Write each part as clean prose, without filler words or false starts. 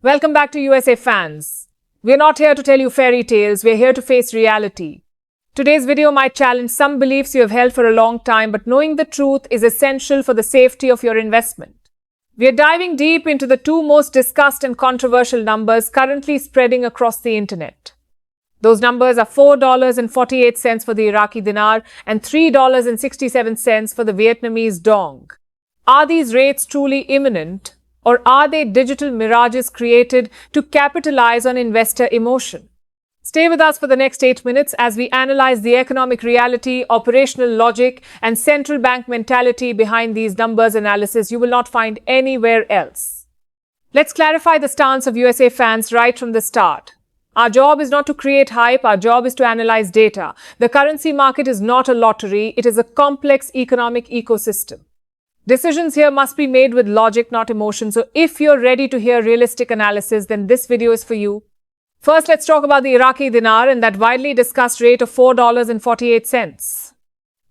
Welcome back to USA Fans. We're not here to tell you fairy tales, we're here to face reality. Today's video might challenge some beliefs you have held for a long time, but knowing the truth is essential for the safety of your investment. We're diving deep into the two most discussed and controversial numbers currently spreading across the internet. Those numbers are $4.48 for the Iraqi Dinar and $3.67 for the Vietnamese Dong. Are these rates truly imminent? Or are they digital mirages created to capitalize on investor emotion? Stay with us for the next 8 minutes as we analyze the economic reality, operational logic, and central bank mentality behind these numbers analysis you will not find anywhere else. Let's clarify the stance of USA Fans right from the start. Our job is not to create hype, our job is to analyze data. The currency market is not a lottery, it is a complex economic ecosystem. Decisions here must be made with logic, not emotion. So if you're ready to hear realistic analysis, then this video is for you. First, let's talk about the Iraqi Dinar and that widely discussed rate of $4.48.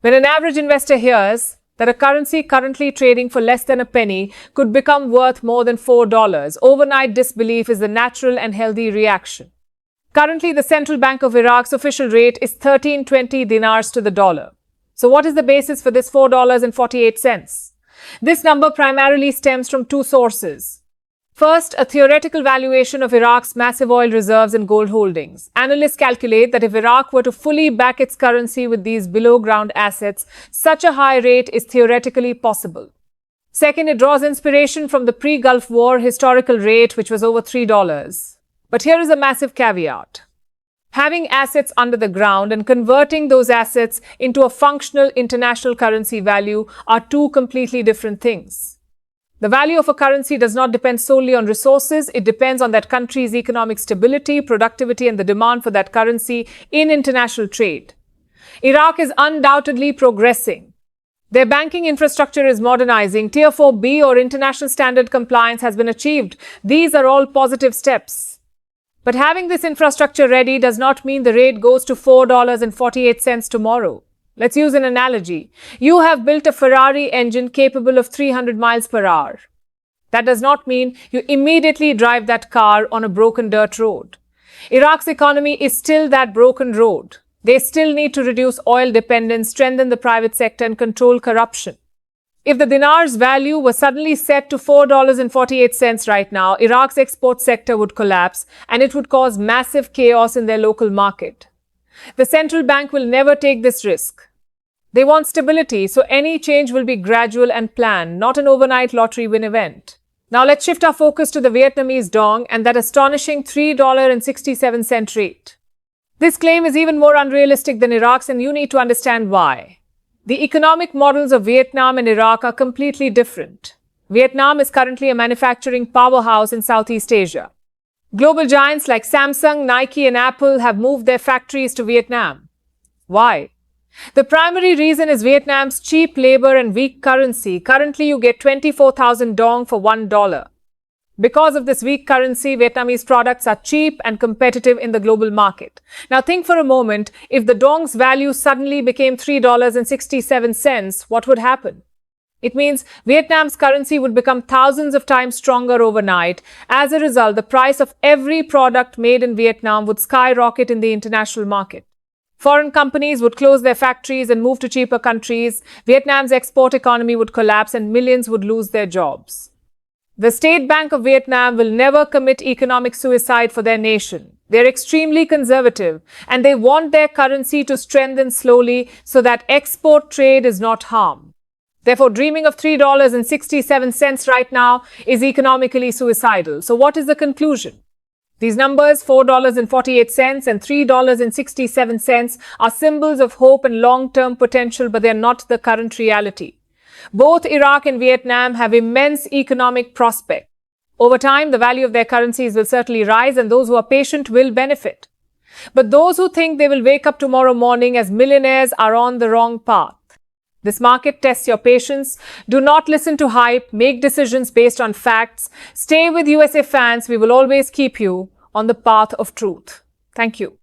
When an average investor hears that a currency currently trading for less than a penny could become worth more than $4, overnight disbelief is the natural and healthy reaction. Currently, the Central Bank of Iraq's official rate is 1320 dinars to the dollar. So what is the basis for this $4.48? This number primarily stems from two sources. First, a theoretical valuation of Iraq's massive oil reserves and gold holdings. Analysts calculate that if Iraq were to fully back its currency with these below-ground assets, such a high rate is theoretically possible. Second, it draws inspiration from the pre-Gulf War historical rate, which was over $3. But here is a massive caveat. Having assets under the ground and converting those assets into a functional international currency value are two completely different things. The value of a currency does not depend solely on resources, it depends on that country's economic stability, productivity, and the demand for that currency in international trade. Iraq is undoubtedly progressing. Their banking infrastructure is modernizing, Tier 4B or international standard compliance has been achieved. These are all positive steps. But having this infrastructure ready does not mean the rate goes to $4.48 tomorrow. Let's use an analogy. You have built a Ferrari engine capable of 300 miles per hour. That does not mean you immediately drive that car on a broken dirt road. Iraq's economy is still that broken road. They still need to reduce oil dependence, strengthen the private sector, and control corruption. If the dinar's value was suddenly set to $4.48 right now, Iraq's export sector would collapse and it would cause massive chaos in their local market. The central bank will never take this risk. They want stability, so any change will be gradual and planned, not an overnight lottery win event. Now let's shift our focus to the Vietnamese Dong and that astonishing $3.67 rate. This claim is even more unrealistic than Iraq's, and you need to understand why. The economic models of Vietnam and Iraq are completely different. Vietnam is currently a manufacturing powerhouse in Southeast Asia. Global giants like Samsung, Nike, and Apple have moved their factories to Vietnam. Why? The primary reason is Vietnam's cheap labor and weak currency. Currently, you get 24,000 dong for $1. Because of this weak currency, Vietnamese products are cheap and competitive in the global market. Now think for a moment, if the dong's value suddenly became $3.67, what would happen? It means Vietnam's currency would become thousands of times stronger overnight. As a result, the price of every product made in Vietnam would skyrocket in the international market. Foreign companies would close their factories and move to cheaper countries. Vietnam's export economy would collapse and millions would lose their jobs. The State Bank of Vietnam will never commit economic suicide for their nation. They're extremely conservative and they want their currency to strengthen slowly so that export trade is not harmed. Therefore, dreaming of $3.67 right now is economically suicidal. So what is the conclusion? These numbers, $4.48 and $3.67, are symbols of hope and long-term potential, but they're not the current reality. Both Iraq and Vietnam have immense economic prospects. Over time, the value of their currencies will certainly rise and those who are patient will benefit. But those who think they will wake up tomorrow morning as millionaires are on the wrong path. This market tests your patience. Do not listen to hype. Make decisions based on facts. Stay with USA Fans. We will always keep you on the path of truth. Thank you.